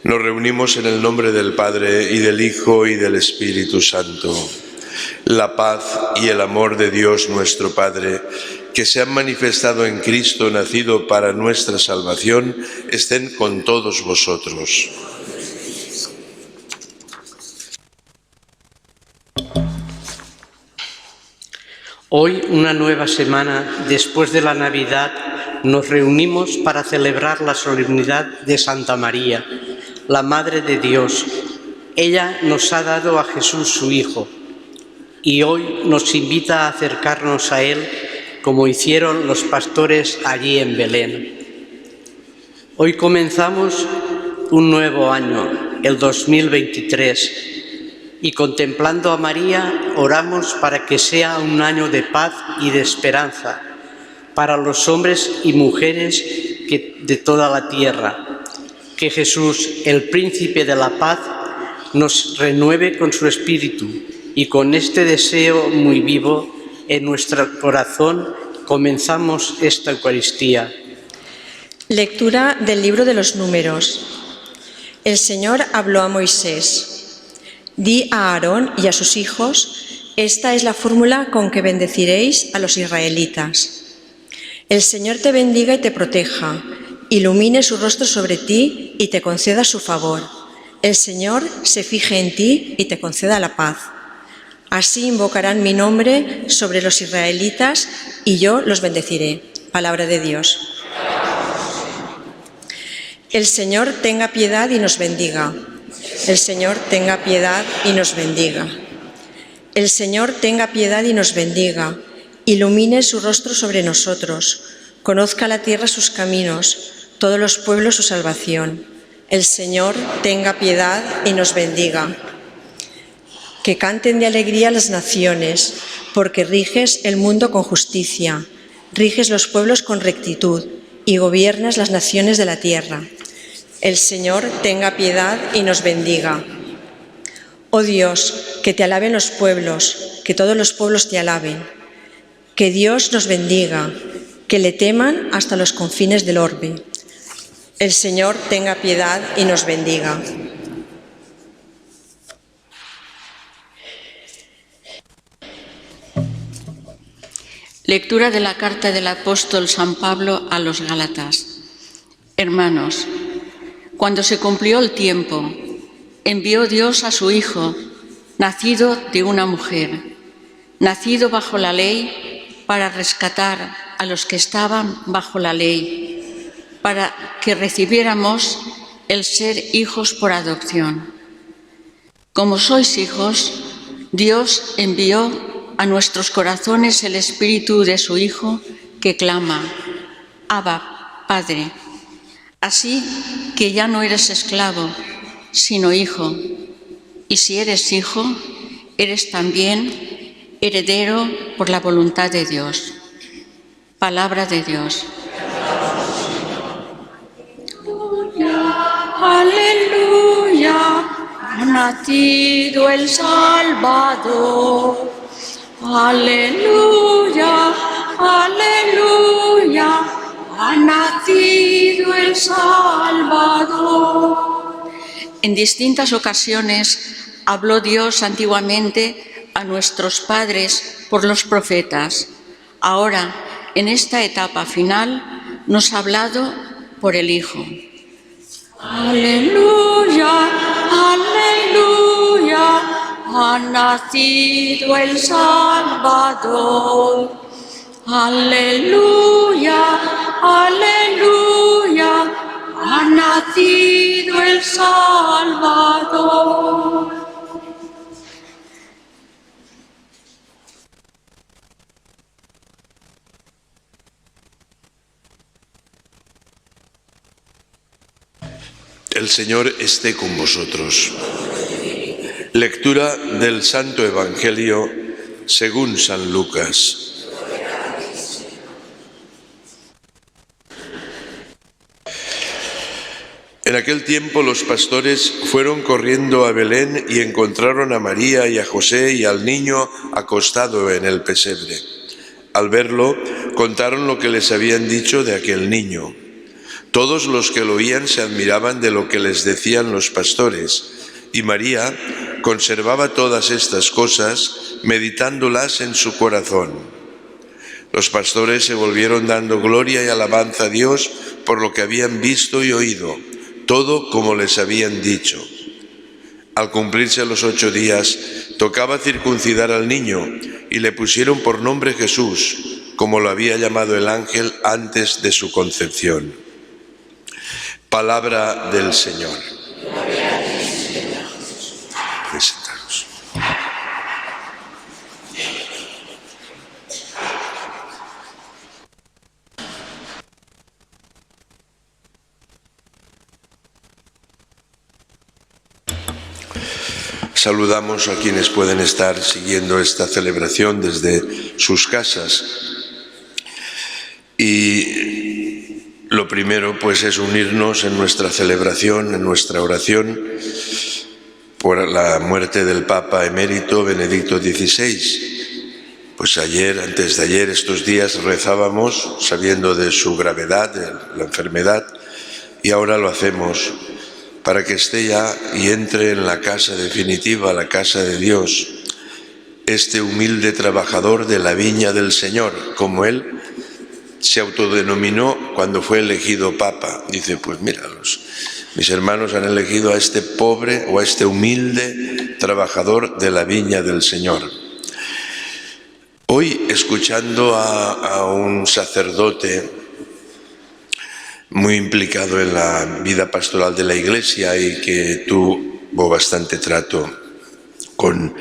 Nos reunimos en el nombre del Padre, y del Hijo, y del Espíritu Santo. La paz y el amor de Dios nuestro Padre, que se han manifestado en Cristo, nacido para nuestra salvación, estén con todos vosotros. Hoy, una nueva semana después de la Navidad, nos reunimos para celebrar la solemnidad de Santa María, la Madre de Dios. Ella nos ha dado a Jesús, su Hijo, y hoy nos invita a acercarnos a Él como hicieron los pastores allí en Belén. Hoy comenzamos un nuevo año, el 2023, y contemplando a María oramos para que sea un año de paz y de esperanza para los hombres y mujeres de toda la tierra. Que Jesús, el Príncipe de la Paz, nos renueve con su Espíritu, y con este deseo muy vivo en nuestro corazón comenzamos esta Eucaristía. Lectura del libro de los Números. El Señor habló a Moisés: Di a Aarón y a sus hijos, esta es la fórmula con que bendeciréis a los israelitas. El Señor te bendiga y te proteja, ilumine su rostro sobre ti y te conceda su favor. El Señor se fije en ti y te conceda la paz. Así invocarán mi nombre sobre los israelitas y yo los bendeciré. Palabra de Dios. El Señor tenga piedad y nos bendiga. El Señor tenga piedad y nos bendiga. El Señor tenga piedad y nos bendiga. Ilumine su rostro sobre nosotros. Conozca la tierra sus caminos, todos los pueblos su salvación. El Señor tenga piedad y nos bendiga. Que canten de alegría las naciones, porque riges el mundo con justicia, riges los pueblos con rectitud y gobiernas las naciones de la tierra. El Señor tenga piedad y nos bendiga. Oh Dios, que te alaben los pueblos, que todos los pueblos te alaben. Que Dios nos bendiga, que le teman hasta los confines del orbe. El Señor tenga piedad y nos bendiga. Lectura de la carta del apóstol San Pablo a los Gálatas. Hermanos, cuando se cumplió el tiempo, envió Dios a su Hijo, nacido de una mujer, nacido bajo la ley, para rescatar a los que estaban bajo la ley, para que recibiéramos el ser hijos por adopción. Como sois hijos, Dios envió a nuestros corazones el Espíritu de su Hijo, que clama: Abba, Padre. Así que ya no eres esclavo, sino hijo, y si eres hijo, eres también heredero por la voluntad de Dios. Palabra de Dios. Aleluya, ha nacido el Salvador. Aleluya, aleluya, ha nacido el Salvador. En distintas ocasiones habló Dios antiguamente a nuestros padres por los profetas. Ahora, en esta etapa final, nos ha hablado por el Hijo. Aleluya, aleluya, ha nacido el Salvador. Aleluya, aleluya, ha nacido el Salvador. El Señor esté con vosotros. Lectura del Santo Evangelio según San Lucas. En aquel tiempo los pastores fueron corriendo a Belén y encontraron a María y a José y al niño acostado en el pesebre. Al verlo, contaron lo que les habían dicho de aquel niño. Todos los que lo oían se admiraban de lo que les decían los pastores, y María conservaba todas estas cosas, meditándolas en su corazón. Los pastores se volvieron dando gloria y alabanza a Dios por lo que habían visto y oído, todo como les habían dicho. Al cumplirse los 8 días, tocaba circuncidar al niño, y le pusieron por nombre Jesús, como lo había llamado el ángel antes de su concepción. Palabra del Señor. Presentaros. Saludamos a quienes pueden estar siguiendo esta celebración desde sus casas. Y lo primero, pues, es unirnos en nuestra celebración, en nuestra oración por la muerte del Papa emérito Benedicto XVI. Pues ayer, antes de ayer, estos días rezábamos sabiendo de su gravedad, de la enfermedad, y ahora lo hacemos para que esté ya y entre en la casa definitiva, la casa de Dios, este humilde trabajador de la viña del Señor, como él se autodenominó cuando fue elegido Papa. Dice, pues mira, mis hermanos han elegido a este pobre o a este humilde trabajador de la viña del Señor. Hoy, escuchando a un sacerdote muy implicado en la vida pastoral de la Iglesia y que tuvo bastante trato con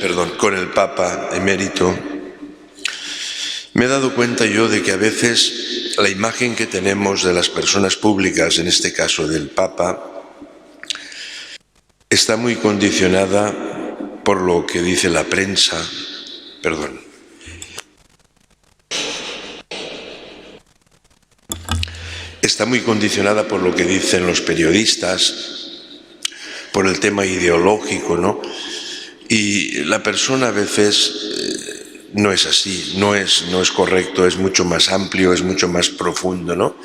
el Papa emérito, me he dado cuenta yo de que a veces la imagen que tenemos de las personas públicas, en este caso del Papa, está muy condicionada por lo que dice la prensa, está muy condicionada por lo que dicen los periodistas, por el tema ideológico, ¿no? Y la persona a veces no es así, no es correcto, es mucho más amplio, es mucho más profundo, ¿no?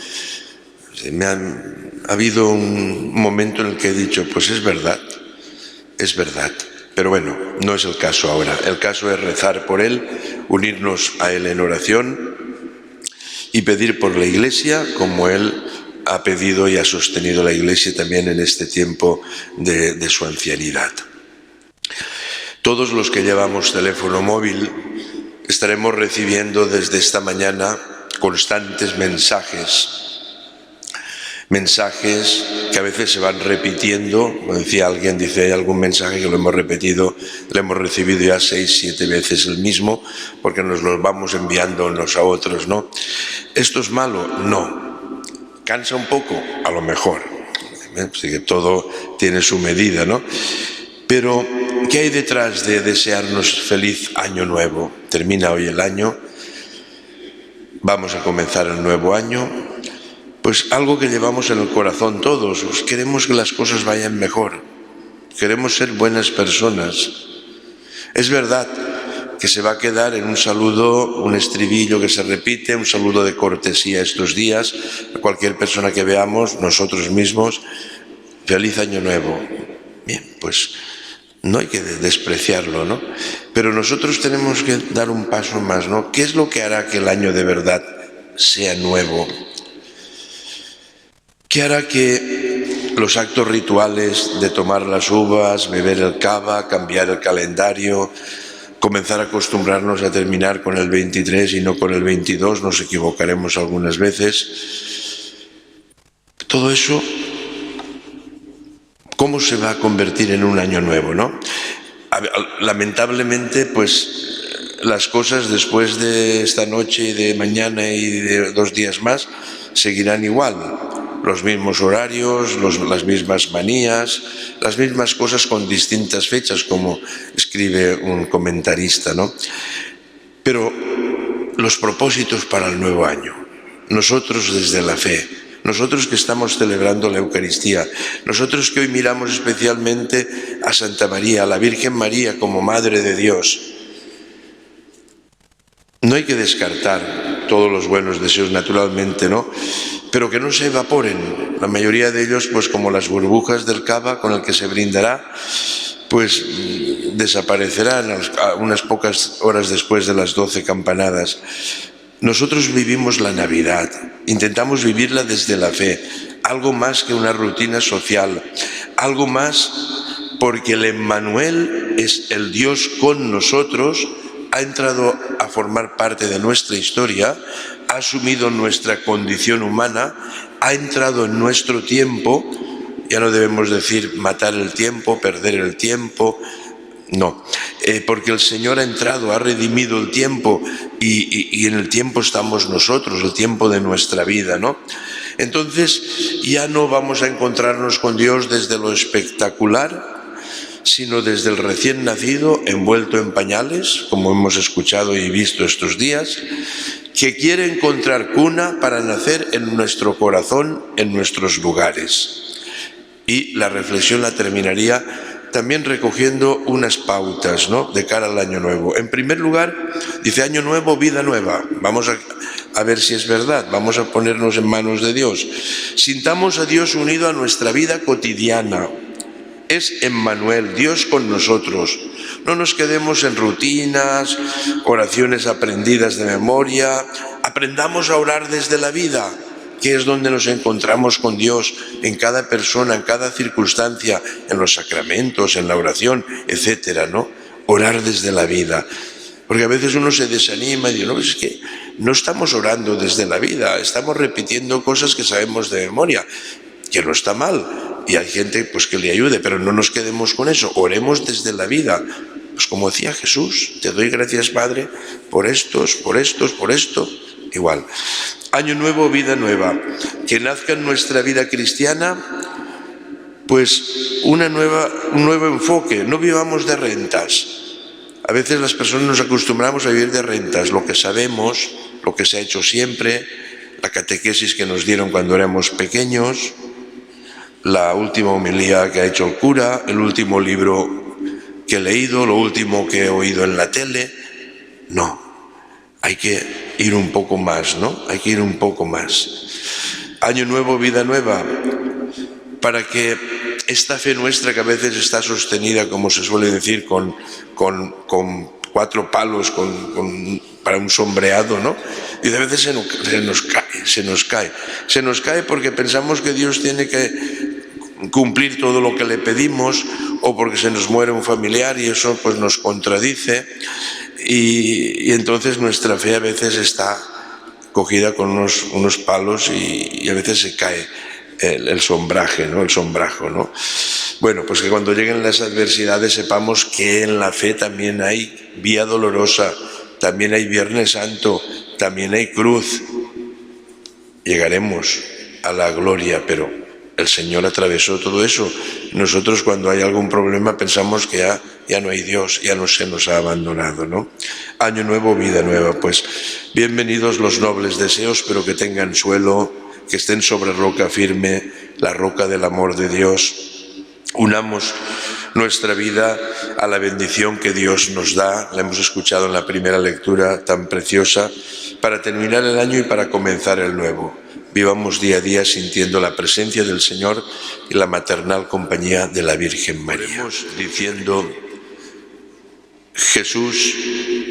Ha habido un momento en el que he dicho, pues es verdad, pero bueno, no es el caso ahora. El caso es rezar por él, unirnos a él en oración y pedir por la Iglesia, como él ha pedido y ha sostenido la Iglesia también en este tiempo de su ancianidad. Todos los que llevamos teléfono móvil estaremos recibiendo desde esta mañana constantes mensajes que a veces se van repitiendo. Como decía alguien, dice, hay algún mensaje que lo hemos repetido, lo hemos recibido ya 6, 7 veces el mismo, porque nos los vamos enviando unos a otros, ¿no? ¿Esto es malo? No. ¿Cansa un poco? A lo mejor. Así que todo tiene su medida, ¿no? Pero, ¿qué hay detrás de desearnos feliz año nuevo? Termina hoy el año, vamos a comenzar el nuevo año. Pues algo que llevamos en el corazón todos, pues queremos que las cosas vayan mejor, queremos ser buenas personas. Es verdad que se va a quedar en un saludo, un estribillo que se repite, un saludo de cortesía estos días, a cualquier persona que veamos, nosotros mismos, feliz año nuevo. Bien, pues no hay que despreciarlo, ¿no? Pero nosotros tenemos que dar un paso más, ¿no? ¿Qué es lo que hará que el año de verdad sea nuevo? ¿Qué hará que los actos rituales de tomar las uvas, beber el cava, cambiar el calendario, comenzar a acostumbrarnos a terminar con el 23 y no con el 22, nos equivocaremos algunas veces? Todo eso, ¿cómo se va a convertir en un año nuevo, no? Lamentablemente, pues las cosas después de esta noche y de mañana y de 2 días más seguirán igual. Los mismos horarios, las mismas manías, las mismas cosas con distintas fechas, como escribe un comentarista, ¿no? Pero los propósitos para el nuevo año, nosotros desde la fe, nosotros que estamos celebrando la Eucaristía, nosotros que hoy miramos especialmente a Santa María, a la Virgen María como Madre de Dios, no hay que descartar todos los buenos deseos, naturalmente, ¿no? pero que no se evaporen. La mayoría de ellos, pues como las burbujas del cava con el que se brindará, pues desaparecerán unas pocas horas después de las 12 campanadas. Nosotros vivimos la Navidad, intentamos vivirla desde la fe, algo más que una rutina social, algo más porque el Emmanuel es el Dios con nosotros, ha entrado a formar parte de nuestra historia, ha asumido nuestra condición humana, ha entrado en nuestro tiempo. Ya no debemos decir matar el tiempo, perder el tiempo, no, porque el Señor ha entrado, ha redimido el tiempo y en el tiempo estamos nosotros, el tiempo de nuestra vida, ¿no? Entonces ya no vamos a encontrarnos con Dios desde lo espectacular, sino desde el recién nacido, envuelto en pañales, como hemos escuchado y visto estos días, que quiere encontrar cuna para nacer en nuestro corazón, en nuestros lugares. Y la reflexión la terminaría también recogiendo unas pautas, ¿no?, de cara al Año Nuevo. En primer lugar, dice Año Nuevo, vida nueva. Vamos a ver si es verdad, vamos a ponernos en manos de Dios. Sintamos a Dios unido a nuestra vida cotidiana. Es Emmanuel, Dios con nosotros. No nos quedemos en rutinas, oraciones aprendidas de memoria. Aprendamos a orar desde la vida, que es donde nos encontramos con Dios, en cada persona, en cada circunstancia, en los sacramentos, en la oración, etcétera, ¿no? Orar desde la vida. Porque a veces uno se desanima y dice, no, es que no estamos orando desde la vida, estamos repitiendo cosas que sabemos de memoria, que no está mal, y hay gente pues que le ayude, pero no nos quedemos con eso, oremos desde la vida. Pues como decía Jesús, te doy gracias, Padre, por esto, igual. Año nuevo, vida nueva, que nazca en nuestra vida cristiana pues un nuevo enfoque, no vivamos de rentas. A veces las personas nos acostumbramos a vivir de rentas, lo que sabemos, lo que se ha hecho siempre, la catequesis que nos dieron cuando éramos pequeños, la última homilía que ha hecho el cura, el último libro que he leído, lo último que he oído en la tele. No, hay que ir un poco más, ¿no? Hay que ir un poco más. Año nuevo, vida nueva, para que esta fe nuestra, que a veces está sostenida, como se suele decir, con 4 palos, para un sombreado, ¿no? Y de veces se nos cae porque pensamos que Dios tiene que cumplir todo lo que le pedimos, o porque se nos muere un familiar y eso pues nos contradice, y entonces nuestra fe a veces está cogida con unos palos y a veces se cae el sombraje, ¿no? El sombrajo, ¿no? Bueno, pues que cuando lleguen las adversidades sepamos que en la fe también hay vía dolorosa, también hay Viernes Santo, también hay cruz. Llegaremos a la gloria, pero el Señor atravesó todo eso. Nosotros cuando hay algún problema pensamos que ya no hay Dios, ya no se nos ha abandonado, ¿no? Año nuevo, vida nueva. Pues bienvenidos los nobles deseos, pero que tengan suelo, que estén sobre roca firme, la roca del amor de Dios. Unamos nuestra vida a la bendición que Dios nos da, la hemos escuchado en la primera lectura tan preciosa, para terminar el año y para comenzar el nuevo. Vivamos día a día sintiendo la presencia del Señor y la maternal compañía de la Virgen María. Oremos diciendo: Jesús,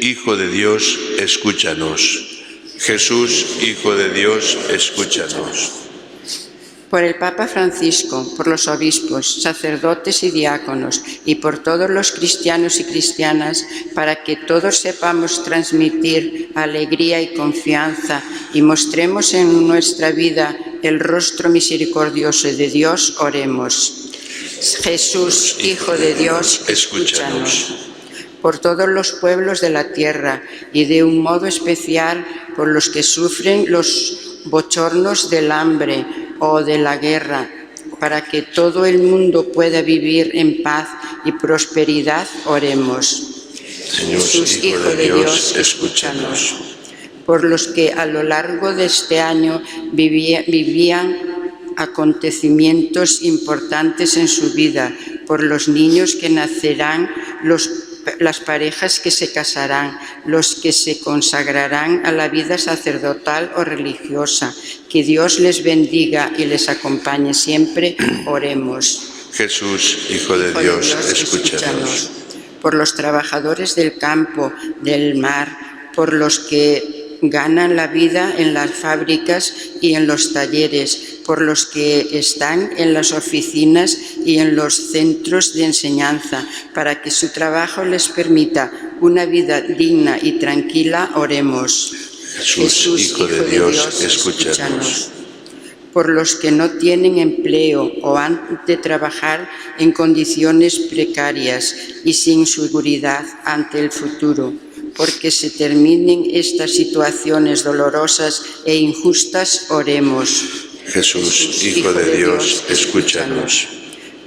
Hijo de Dios, escúchanos. Jesús, Hijo de Dios, escúchanos. Por el Papa Francisco, por los obispos, sacerdotes y diáconos, y por todos los cristianos y cristianas, para que todos sepamos transmitir alegría y confianza y mostremos en nuestra vida el rostro misericordioso de Dios, oremos. Jesús, Hijo de Dios, escúchanos. Por todos los pueblos de la tierra y de un modo especial por los que sufren los bochornos del hambre o de la guerra, para que todo el mundo pueda vivir en paz y prosperidad, oremos. Señor, Jesús, Hijo de Dios, escúchanos. Por los que a lo largo de este año vivían acontecimientos importantes en su vida, por los niños que nacerán, las parejas que se casarán, los que se consagrarán a la vida sacerdotal o religiosa. Que Dios les bendiga y les acompañe siempre. Oremos. Jesús, Hijo de Dios, escúchanos. Por los trabajadores del campo, del mar, por los que ganan la vida en las fábricas y en los talleres, por los que están en las oficinas y en los centros de enseñanza, para que su trabajo les permita una vida digna y tranquila, oremos. Jesús, Hijo de Dios, escúchanos. Por los que no tienen empleo o han de trabajar en condiciones precarias y sin seguridad ante el futuro, porque se terminen estas situaciones dolorosas e injustas, oremos. Jesús, Hijo de Dios, escúchanos.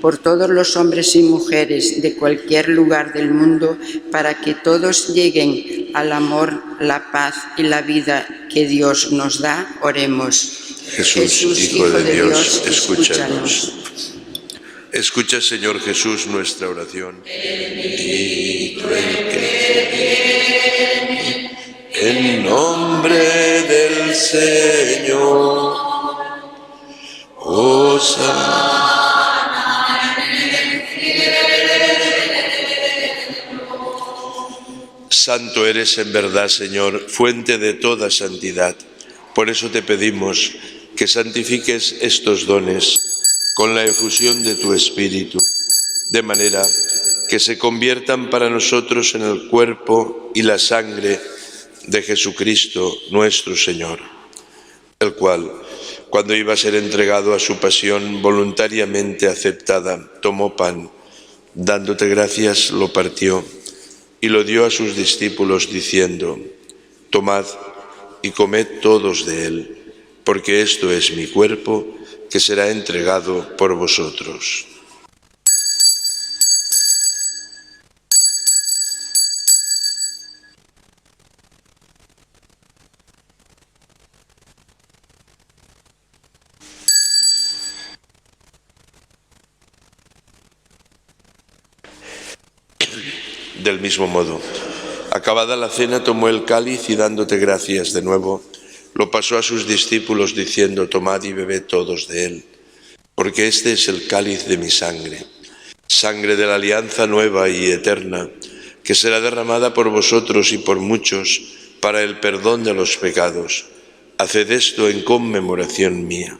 Por todos los hombres y mujeres de cualquier lugar del mundo, para que todos lleguen al amor, la paz y la vida que Dios nos da, oremos. Jesús, Hijo de Dios, escúchanos. Escucha, Señor Jesús, nuestra oración. Bendito el que viene, en nombre del Señor. Hosana. Santo eres en verdad, Señor, fuente de toda santidad. Por eso te pedimos que santifiques estos dones con la efusión de tu Espíritu, de manera que se conviertan para nosotros en el cuerpo y la sangre de Jesucristo nuestro Señor, el cual, cuando iba a ser entregado a su pasión voluntariamente aceptada, tomó pan, dándote gracias, lo partió y lo dio a sus discípulos diciendo: tomad y comed todos de él, porque esto es mi cuerpo, que será entregado por vosotros. Del mismo modo, acabada la cena, tomó el cáliz y dándote gracias de nuevo, lo pasó a sus discípulos diciendo: tomad y bebed todos de él, porque este es el cáliz de mi sangre, sangre de la alianza nueva y eterna, que será derramada por vosotros y por muchos para el perdón de los pecados. Haced esto en conmemoración mía.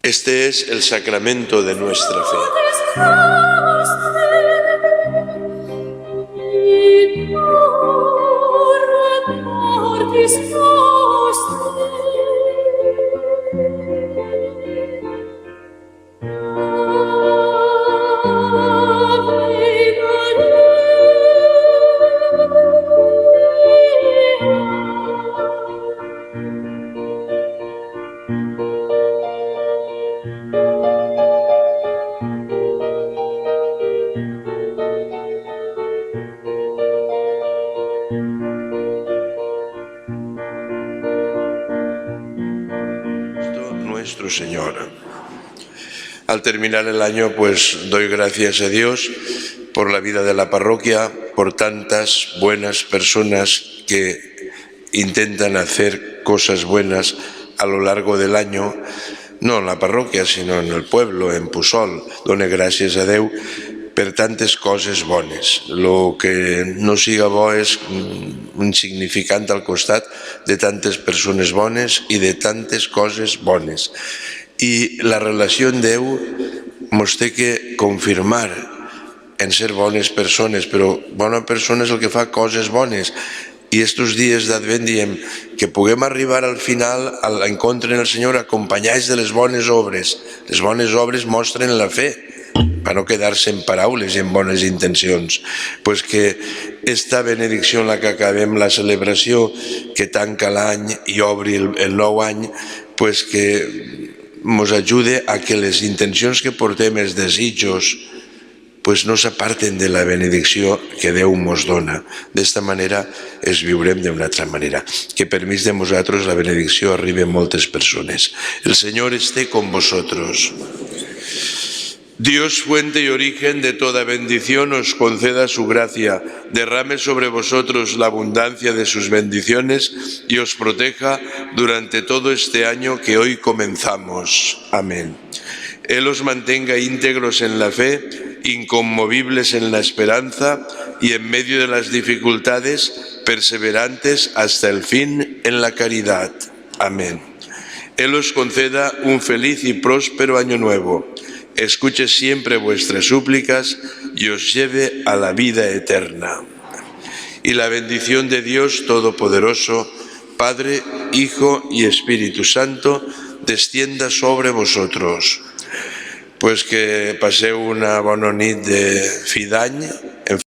Este es el sacramento de nuestra fe. Nuestro Señor. Al terminar el año, pues doy gracias a Dios por la vida de la parroquia, por tantas buenas personas que intentan hacer cosas buenas a lo largo del año, no en la parroquia, sinó en el pueblo, en Puçol. Done gràcies a Déu per tantes coses bones. Lo que no siga bo és insignificant al costat de tantes persones bones i de tantes coses bones. I la relació amb Déu mos té que confirmar en ser bones persones, però bona persona és el que fa coses bones. I estos dies d'Advent diem que puguem arribar al final, a l'encontre en el Senyor, acompanyats de les bones obres. Les bones obres mostren la fe, per no quedar-se en paraules i en bones intencions. Pues que esta benedicció en la que acabem la celebració, que tanca l'any i obri el nou any, pues que mos ajude a que les intencions que portem, els desitjos, pues no s'aparten de la benedicció que Déu mos dona. D'esta manera es viurem d'una altra manera. Que per mig de vosaltres la benedicció arribi a moltes persones. El Señor esté con vosotros. Dios, fuente y origen de toda bendición, os conceda su gracia, derrame sobre vosotros la abundancia de sus bendiciones y os proteja durante todo este año que hoy comenzamos. Amén. Él os mantenga íntegros en la fe, inconmovibles en la esperanza y en medio de las dificultades, perseverantes hasta el fin en la caridad. Amén. Él os conceda un feliz y próspero año nuevo. Escuche siempre vuestras súplicas y os lleve a la vida eterna. Y la bendición de Dios Todopoderoso, Padre, Hijo y Espíritu Santo, descienda sobre vosotros. Pues que paseu una bona nit de fi d'any, en